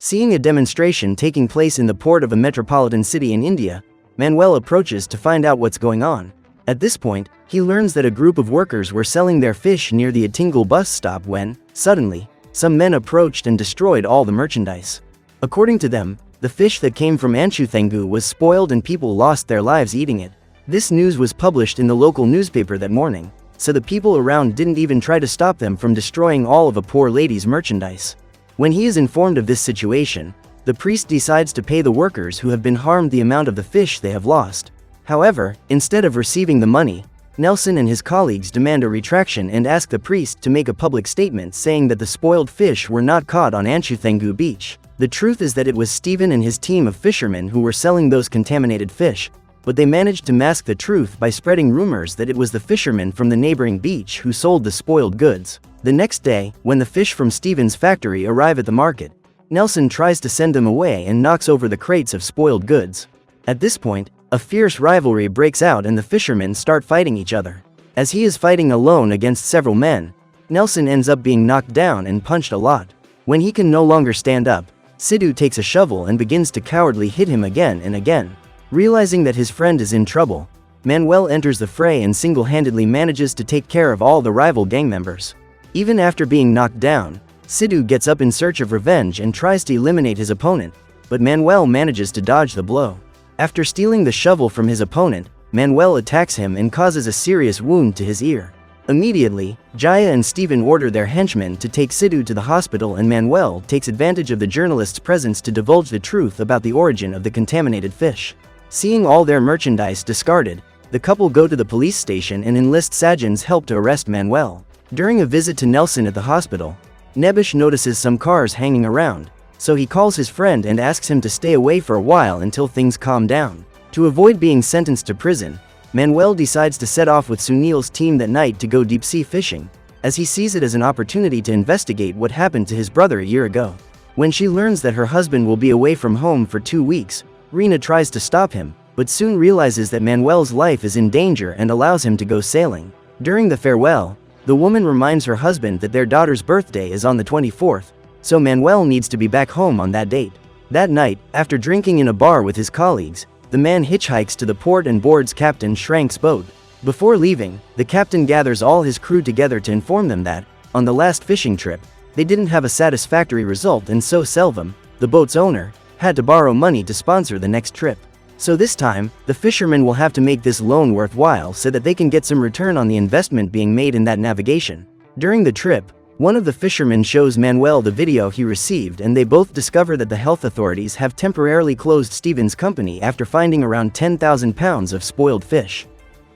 Seeing a demonstration taking place in the port of a metropolitan city in India, Manuel approaches to find out what's going on. At this point, he learns that a group of workers were selling their fish near the Atingal bus stop when, suddenly, some men approached and destroyed all the merchandise. According to them, the fish that came from Anchuthengu was spoiled and people lost their lives eating it. This news was published in the local newspaper that morning, so the people around didn't even try to stop them from destroying all of a poor lady's merchandise. When he is informed of this situation, the priest decides to pay the workers who have been harmed the amount of the fish they have lost. However, instead of receiving the money, Nelson and his colleagues demand a retraction and ask the priest to make a public statement saying that the spoiled fish were not caught on Anchuthengu beach. The truth is that it was Stephen and his team of fishermen who were selling those contaminated fish, but they managed to mask the truth by spreading rumors that it was the fishermen from the neighboring beach who sold the spoiled goods. The next day, when the fish from Stephen's factory arrive at the market, Nelson tries to send them away and knocks over the crates of spoiled goods. At this point, a fierce rivalry breaks out and the fishermen start fighting each other. As he is fighting alone against several men, Nelson ends up being knocked down and punched a lot. When he can no longer stand up, Sidhu takes a shovel and begins to cowardly hit him again and again. Realizing that his friend is in trouble, Manuel enters the fray and single-handedly manages to take care of all the rival gang members. Even after being knocked down, Sidhu gets up in search of revenge and tries to eliminate his opponent, but Manuel manages to dodge the blow. After stealing the shovel from his opponent, Manuel attacks him and causes a serious wound to his ear. Immediately, Jaya and Stephen order their henchmen to take Sidhu to the hospital and Manuel takes advantage of the journalist's presence to divulge the truth about the origin of the contaminated fish. Seeing all their merchandise discarded, the couple go to the police station and enlist Sajan's help to arrest Manuel. During a visit to Nelson at the hospital, Nebish notices some cars hanging around, so he calls his friend and asks him to stay away for a while until things calm down. To avoid being sentenced to prison, Manuel decides to set off with Sunil's team that night to go deep-sea fishing, as he sees it as an opportunity to investigate what happened to his brother a year ago. When she learns that her husband will be away from home for 2 weeks, Rina tries to stop him, but soon realizes that Manuel's life is in danger and allows him to go sailing. During the farewell, the woman reminds her husband that their daughter's birthday is on the 24th, so Manuel needs to be back home on that date. That night, after drinking in a bar with his colleagues, the man hitchhikes to the port and boards Captain Shrank's boat. Before leaving, the captain gathers all his crew together to inform them that, on the last fishing trip, they didn't have a satisfactory result and so Selvam, the boat's owner, had to borrow money to sponsor the next trip. So this time, the fishermen will have to make this loan worthwhile so that they can get some return on the investment being made in that navigation. During the trip, one of the fishermen shows Manuel the video he received and they both discover that the health authorities have temporarily closed Stephen's company after finding around 10,000 pounds of spoiled fish.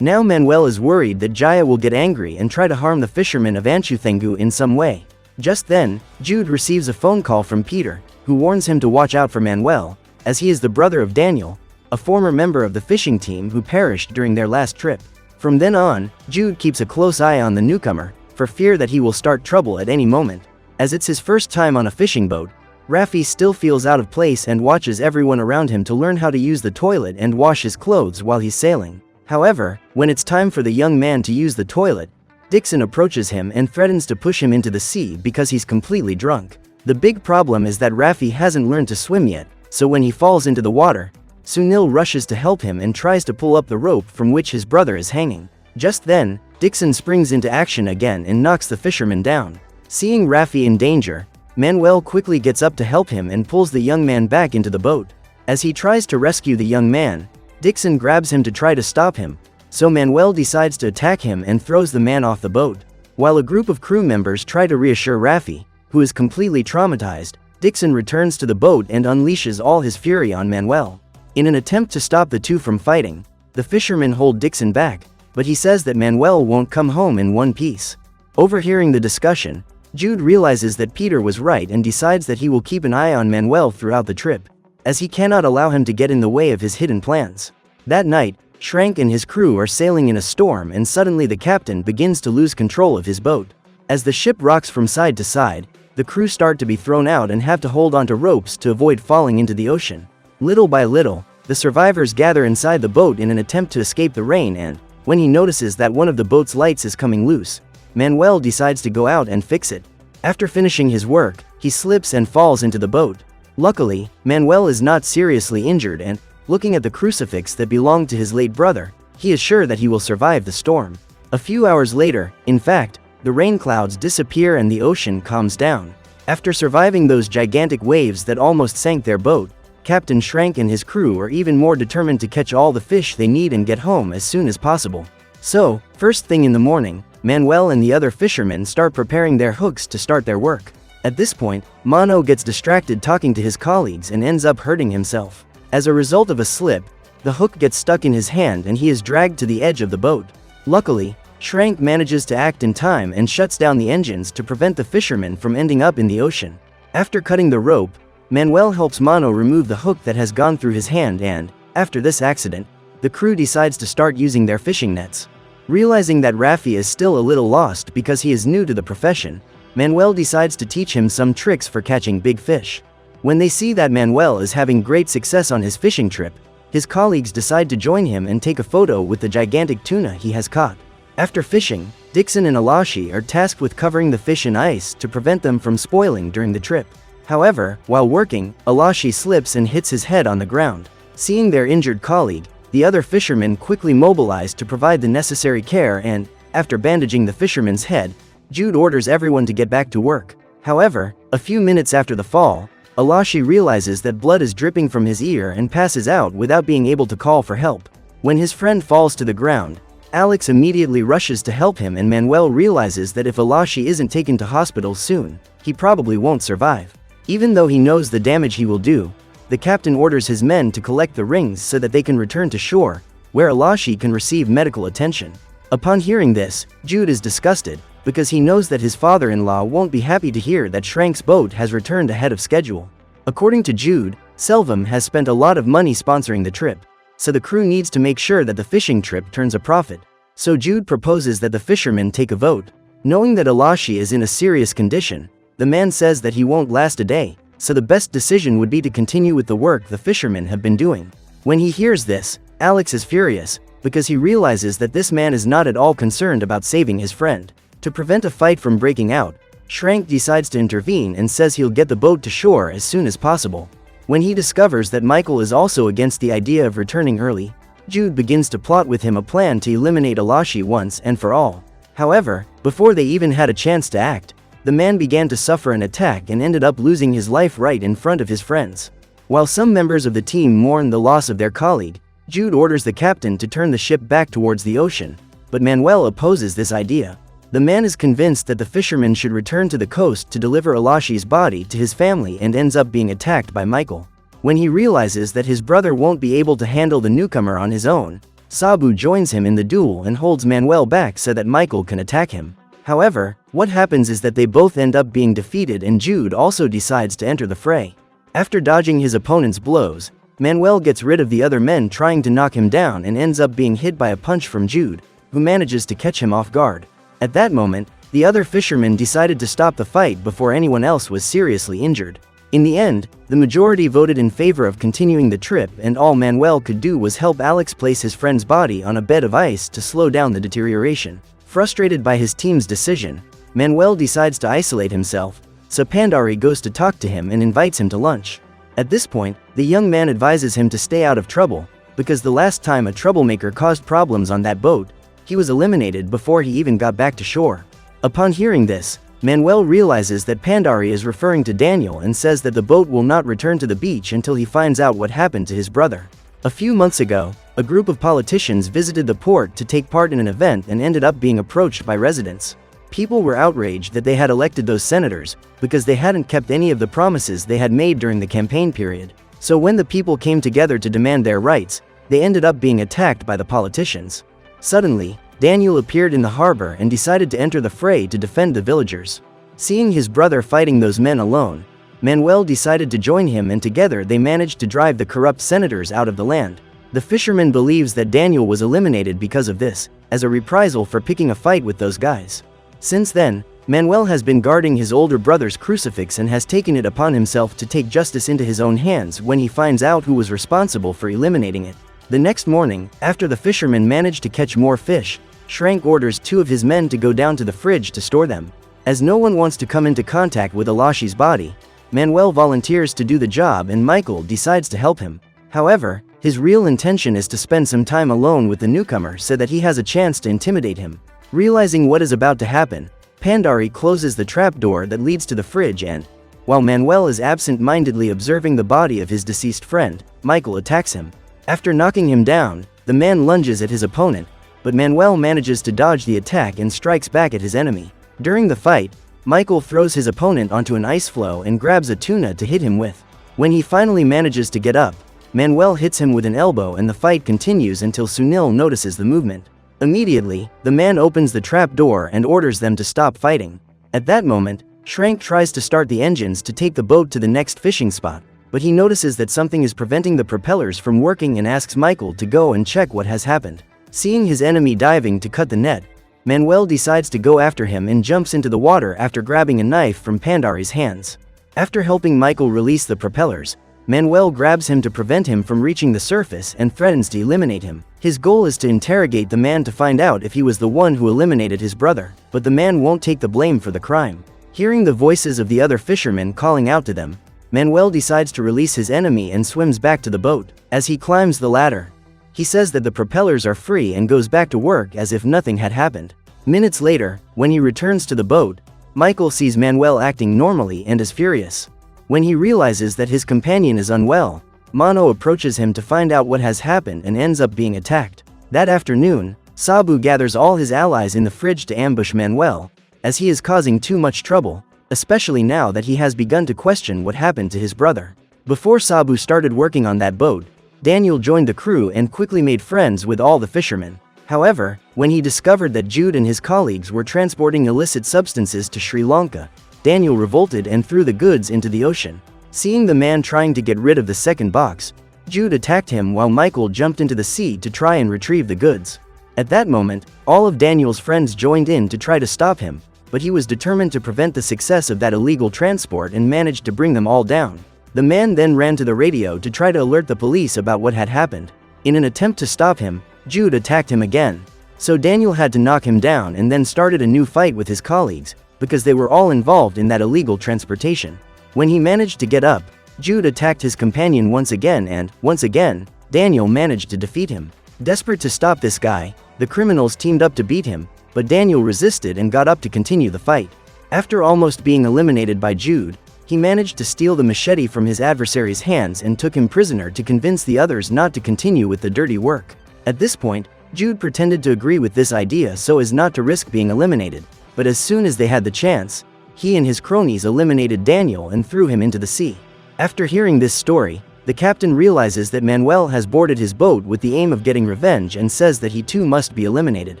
Now Manuel is worried that Jaya will get angry and try to harm the fishermen of Anchuthengu in some way. Just then, Jude receives a phone call from Peter, who warns him to watch out for Manuel, as he is the brother of Daniel, a former member of the fishing team who perished during their last trip. From then on, Jude keeps a close eye on the newcomer, for fear that he will start trouble at any moment. As it's his first time on a fishing boat, Rafi still feels out of place and watches everyone around him to learn how to use the toilet and wash his clothes while he's sailing. However, when it's time for the young man to use the toilet, Dixon approaches him and threatens to push him into the sea because he's completely drunk. The big problem is that Rafi hasn't learned to swim yet, so when he falls into the water, Sunil rushes to help him and tries to pull up the rope from which his brother is hanging. Just then, Dixon springs into action again and knocks the fisherman down. Seeing Rafi in danger, Manuel quickly gets up to help him and pulls the young man back into the boat. As he tries to rescue the young man, Dixon grabs him to try to stop him, so Manuel decides to attack him and throws the man off the boat. While a group of crew members try to reassure Rafi, who is completely traumatized, Dixon returns to the boat and unleashes all his fury on Manuel. In an attempt to stop the two from fighting, the fishermen hold Dixon back, but he says that Manuel won't come home in one piece. Overhearing the discussion, Jude realizes that Peter was right and decides that he will keep an eye on Manuel throughout the trip, as he cannot allow him to get in the way of his hidden plans. That night, Shrank and his crew are sailing in a storm and suddenly the captain begins to lose control of his boat. As the ship rocks from side to side, the crew start to be thrown out and have to hold onto ropes to avoid falling into the ocean. Little by little, the survivors gather inside the boat in an attempt to escape the rain and, when he notices that one of the boat's lights is coming loose, Manuel decides to go out and fix it. After finishing his work, he slips and falls into the boat. Luckily, Manuel is not seriously injured and, looking at the crucifix that belonged to his late brother, he is sure that he will survive the storm. A few hours later, in fact, the rain clouds disappear and the ocean calms down. After surviving those gigantic waves that almost sank their boat, Captain Schrank and his crew are even more determined to catch all the fish they need and get home as soon as possible. So, first thing in the morning, Manuel and the other fishermen start preparing their hooks to start their work. At this point, Mano gets distracted talking to his colleagues and ends up hurting himself. As a result of a slip, the hook gets stuck in his hand and he is dragged to the edge of the boat. Luckily, Schrank manages to act in time and shuts down the engines to prevent the fishermen from ending up in the ocean. After cutting the rope, Manuel helps Mano remove the hook that has gone through his hand and, after this accident, the crew decides to start using their fishing nets. Realizing that Rafi is still a little lost because he is new to the profession, Manuel decides to teach him some tricks for catching big fish. When they see that Manuel is having great success on his fishing trip, his colleagues decide to join him and take a photo with the gigantic tuna he has caught. After fishing, Dixon and Alashi are tasked with covering the fish in ice to prevent them from spoiling during the trip. However, while working, Alashi slips and hits his head on the ground. Seeing their injured colleague, the other fishermen quickly mobilize to provide the necessary care and, after bandaging the fisherman's head, Jude orders everyone to get back to work. However, a few minutes after the fall, Alashi realizes that blood is dripping from his ear and passes out without being able to call for help. When his friend falls to the ground, Alex immediately rushes to help him and Manuel realizes that if Alashi isn't taken to hospital soon, he probably won't survive. Even though he knows the damage he will do, the captain orders his men to collect the rings so that they can return to shore, where Alashi can receive medical attention. Upon hearing this, Jude is disgusted, because he knows that his father-in-law won't be happy to hear that Schrank's boat has returned ahead of schedule. According to Jude, Selvum has spent a lot of money sponsoring the trip, so the crew needs to make sure that the fishing trip turns a profit. So Jude proposes that the fishermen take a vote. Knowing that Alashi is in a serious condition, the man says that he won't last a day, so the best decision would be to continue with the work the fishermen have been doing. When he hears this, Alex is furious, because he realizes that this man is not at all concerned about saving his friend. To prevent a fight from breaking out, Schrank decides to intervene and says he'll get the boat to shore as soon as possible. When he discovers that Michael is also against the idea of returning early, Jude begins to plot with him a plan to eliminate Alashi once and for all. However, before they even had a chance to act, the man began to suffer an attack and ended up losing his life right in front of his friends. While some members of the team mourn the loss of their colleague, Jude orders the captain to turn the ship back towards the ocean, but Manuel opposes this idea. The man is convinced that the fishermen should return to the coast to deliver Alashi's body to his family and ends up being attacked by Michael. When he realizes that his brother won't be able to handle the newcomer on his own, Sabu joins him in the duel and holds Manuel back so that Michael can attack him. However, what happens is that they both end up being defeated and Jude also decides to enter the fray. After dodging his opponent's blows, Manuel gets rid of the other men trying to knock him down and ends up being hit by a punch from Jude, who manages to catch him off guard. At that moment, the other fishermen decided to stop the fight before anyone else was seriously injured. In the end, the majority voted in favor of continuing the trip and all Manuel could do was help Alex place his friend's body on a bed of ice to slow down the deterioration. Frustrated by his team's decision, Manuel decides to isolate himself, so Pandari goes to talk to him and invites him to lunch. At this point, the young man advises him to stay out of trouble, because the last time a troublemaker caused problems on that boat, he was eliminated before he even got back to shore. Upon hearing this, Manuel realizes that Pandari is referring to Daniel and says that the boat will not return to the beach until he finds out what happened to his brother. A few months ago, a group of politicians visited the port to take part in an event and ended up being approached by residents. People were outraged that they had elected those senators, because they hadn't kept any of the promises they had made during the campaign period. So when the people came together to demand their rights, they ended up being attacked by the politicians. Suddenly, Daniel appeared in the harbor and decided to enter the fray to defend the villagers. Seeing his brother fighting those men alone, Manuel decided to join him and together they managed to drive the corrupt senators out of the land. The fisherman believes that Daniel was eliminated because of this, as a reprisal for picking a fight with those guys. Since then, Manuel has been guarding his older brother's crucifix and has taken it upon himself to take justice into his own hands when he finds out who was responsible for eliminating it. The next morning, after the fishermen managed to catch more fish, Schrank orders 2 of his men to go down to the fridge to store them. As no one wants to come into contact with Alashi's body, Manuel volunteers to do the job and Michael decides to help him. However, his real intention is to spend some time alone with the newcomer so that he has a chance to intimidate him. Realizing what is about to happen, Pandari closes the trapdoor that leads to the fridge and, while Manuel is absent-mindedly observing the body of his deceased friend, Michael attacks him. After knocking him down, the man lunges at his opponent, but Manuel manages to dodge the attack and strikes back at his enemy. During the fight, Michael throws his opponent onto an ice floe and grabs a tuna to hit him with. When he finally manages to get up, Manuel hits him with an elbow and the fight continues until Sunil notices the movement. Immediately, the man opens the trap door and orders them to stop fighting. At that moment, Shrank tries to start the engines to take the boat to the next fishing spot, but he notices that something is preventing the propellers from working and asks Michael to go and check what has happened. Seeing his enemy diving to cut the net, Manuel decides to go after him and jumps into the water after grabbing a knife from Pandari's hands. After helping Michael release the propellers, Manuel grabs him to prevent him from reaching the surface and threatens to eliminate him. His goal is to interrogate the man to find out if he was the one who eliminated his brother, but the man won't take the blame for the crime. Hearing the voices of the other fishermen calling out to them, Manuel decides to release his enemy and swims back to the boat. As he climbs the ladder, he says that the propellers are free and goes back to work as if nothing had happened. Minutes later, when he returns to the boat, Michael sees Manuel acting normally and is furious. When he realizes that his companion is unwell, Mano approaches him to find out what has happened and ends up being attacked. That afternoon, Sabu gathers all his allies in the fridge to ambush Manuel, as he is causing too much trouble, especially now that he has begun to question what happened to his brother. Before Sabu started working on that boat, Daniel joined the crew and quickly made friends with all the fishermen. However, when he discovered that Jude and his colleagues were transporting illicit substances to Sri Lanka, Daniel revolted and threw the goods into the ocean. Seeing the man trying to get rid of the second box, Jude attacked him while Michael jumped into the sea to try and retrieve the goods. At that moment, all of Daniel's friends joined in to try to stop him, but he was determined to prevent the success of that illegal transport and managed to bring them all down. The man then ran to the radio to try to alert the police about what had happened. In an attempt to stop him, Jude attacked him again. So Daniel had to knock him down and then started a new fight with his colleagues, because they were all involved in that illegal transportation. When he managed to get up, Jude attacked his companion once again and, once again, Daniel managed to defeat him. Desperate to stop this guy, the criminals teamed up to beat him, but Daniel resisted and got up to continue the fight. After almost being eliminated by Jude, he managed to steal the machete from his adversary's hands and took him prisoner to convince the others not to continue with the dirty work. At this point, Jude pretended to agree with this idea so as not to risk being eliminated, but as soon as they had the chance, he and his cronies eliminated Daniel and threw him into the sea. After hearing this story, the captain realizes that Manuel has boarded his boat with the aim of getting revenge and says that he too must be eliminated.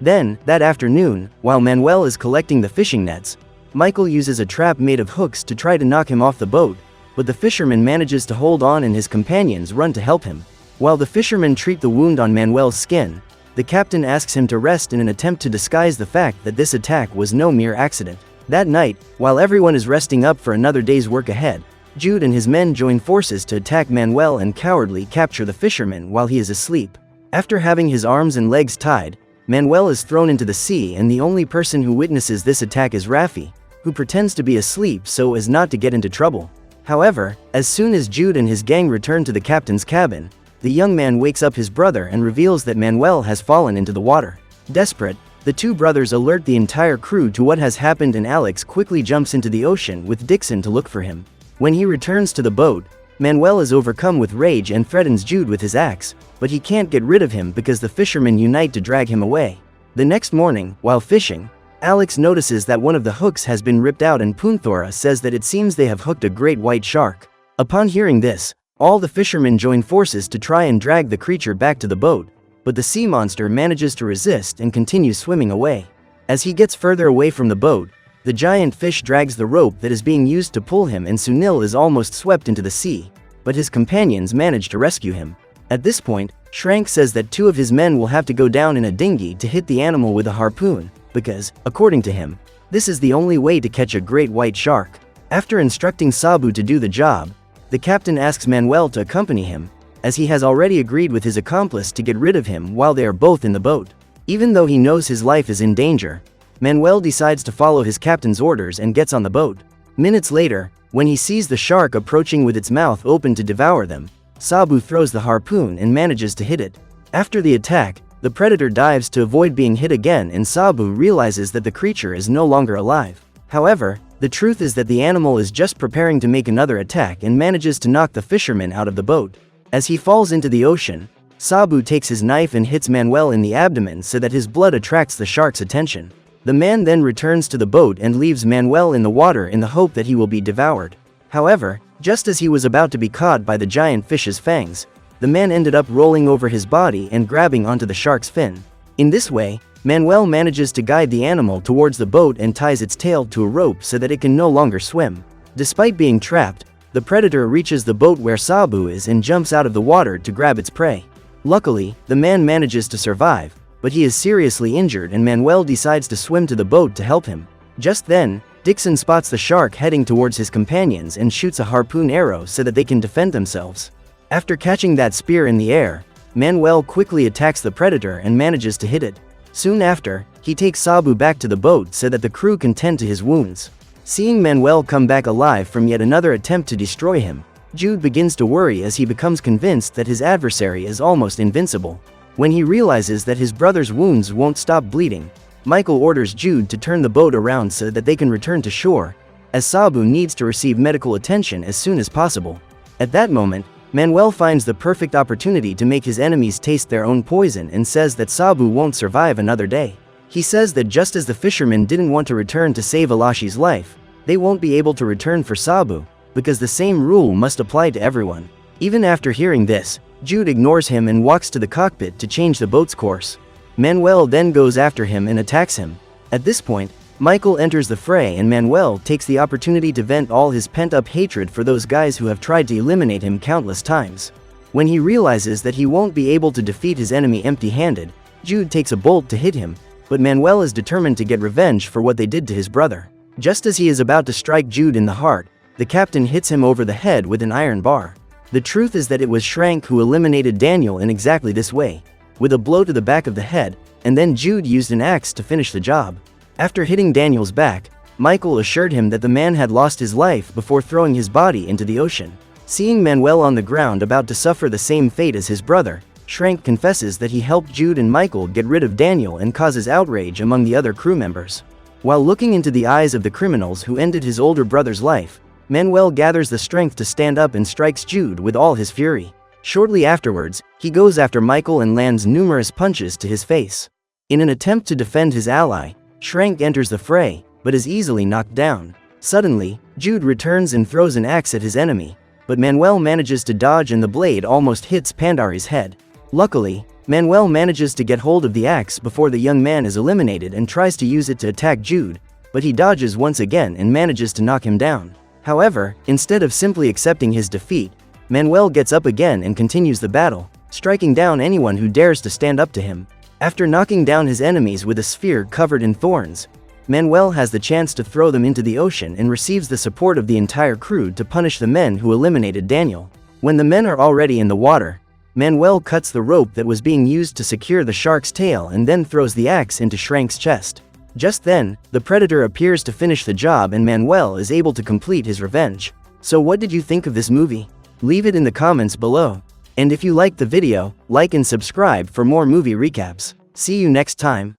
Then, that afternoon, while Manuel is collecting the fishing nets, Michael uses a trap made of hooks to try to knock him off the boat, but the fisherman manages to hold on and his companions run to help him. While the fishermen treat the wound on Manuel's skin, the captain asks him to rest in an attempt to disguise the fact that this attack was no mere accident. That night, while everyone is resting up for another day's work ahead, Jude and his men join forces to attack Manuel and cowardly capture the fisherman while he is asleep. After having his arms and legs tied, Manuel is thrown into the sea and the only person who witnesses this attack is Rafi, who pretends to be asleep so as not to get into trouble. However, as soon as Jude and his gang return to the captain's cabin, the young man wakes up his brother and reveals that Manuel has fallen into the water. Desperate, the two brothers alert the entire crew to what has happened and Alex quickly jumps into the ocean with Dixon to look for him. When he returns to the boat, Manuel is overcome with rage and threatens Jude with his axe, but he can't get rid of him because the fishermen unite to drag him away. The next morning, while fishing, Alex notices that one of the hooks has been ripped out and Punthora says that it seems they have hooked a great white shark. Upon hearing this, all the fishermen join forces to try and drag the creature back to the boat, but the sea monster manages to resist and continues swimming away. As he gets further away from the boat, the giant fish drags the rope that is being used to pull him and Sunil is almost swept into the sea, but his companions manage to rescue him. At this point, Shrank says that two of his men will have to go down in a dinghy to hit the animal with a harpoon, because, according to him, this is the only way to catch a great white shark. After instructing Sabu to do the job, the captain asks Manuel to accompany him, as he has already agreed with his accomplice to get rid of him while they are both in the boat. Even though he knows his life is in danger, Manuel decides to follow his captain's orders and gets on the boat. Minutes later, When he sees the shark approaching with its mouth open to devour them, Sabu throws the harpoon and manages to hit it. After the attack, the predator dives to avoid being hit again, and Sabu realizes that the creature is no longer alive. However, the truth is that the animal is just preparing to make another attack and manages to knock the fisherman out of the boat. As he falls into the ocean, Sabu takes his knife and hits Manuel in the abdomen so that his blood attracts the shark's attention. The man then returns to the boat and leaves Manuel in the water in the hope that he will be devoured. However, just as he was about to be caught by the giant fish's fangs, the man ended up rolling over his body and grabbing onto the shark's fin. In this way, Manuel manages to guide the animal towards the boat and ties its tail to a rope so that it can no longer swim. Despite being trapped, the predator reaches the boat where Sabu is and jumps out of the water to grab its prey. Luckily, the man manages to survive, but he is seriously injured and Manuel decides to swim to the boat to help him. Just then, Dixon spots the shark heading towards his companions and shoots a harpoon arrow so that they can defend themselves. After catching that spear in the air, Manuel quickly attacks the predator and manages to hit it. Soon after, he takes Sabu back to the boat so that the crew can tend to his wounds. Seeing Manuel come back alive from yet another attempt to destroy him, Jude begins to worry as he becomes convinced that his adversary is almost invincible. When he realizes that his brother's wounds won't stop bleeding, Michael orders Jude to turn the boat around so that they can return to shore, as Sabu needs to receive medical attention as soon as possible. At that moment, Manuel finds the perfect opportunity to make his enemies taste their own poison and says that Sabu won't survive another day. He says that just as the fishermen didn't want to return to save Alashi's life, they won't be able to return for Sabu, because the same rule must apply to everyone. Even after hearing this, Jude ignores him and walks to the cockpit to change the boat's course. Manuel then goes after him and attacks him. At this point, Michael enters the fray and Manuel takes the opportunity to vent all his pent-up hatred for those guys who have tried to eliminate him countless times. When he realizes that he won't be able to defeat his enemy empty-handed, Jude takes a bolt to hit him, but Manuel is determined to get revenge for what they did to his brother. Just as he is about to strike Jude in the heart, the captain hits him over the head with an iron bar. The truth is that it was Shrank who eliminated Daniel in exactly this way, with a blow to the back of the head, and then Jude used an axe to finish the job. After hitting Daniel's back, Michael assured him that the man had lost his life before throwing his body into the ocean. Seeing Manuel on the ground about to suffer the same fate as his brother, Shrank confesses that he helped Jude and Michael get rid of Daniel and causes outrage among the other crew members. While looking into the eyes of the criminals who ended his older brother's life, Manuel gathers the strength to stand up and strikes Jude with all his fury. Shortly afterwards, he goes after Michael and lands numerous punches to his face. In an attempt to defend his ally, Shrank enters the fray, but is easily knocked down. Suddenly, Jude returns and throws an axe at his enemy, but Manuel manages to dodge and the blade almost hits Pandari's head. Luckily, Manuel manages to get hold of the axe before the young man is eliminated and tries to use it to attack Jude, but he dodges once again and manages to knock him down. However, instead of simply accepting his defeat, Manuel gets up again and continues the battle, striking down anyone who dares to stand up to him. After knocking down his enemies with a sphere covered in thorns, Manuel has the chance to throw them into the ocean and receives the support of the entire crew to punish the men who eliminated Daniel. When the men are already in the water, Manuel cuts the rope that was being used to secure the shark's tail and then throws the axe into Shrank's chest. Just then, the predator appears to finish the job and Manuel is able to complete his revenge. So what did you think of this movie? Leave it in the comments below. And if you liked the video, like and subscribe for more movie recaps. See you next time.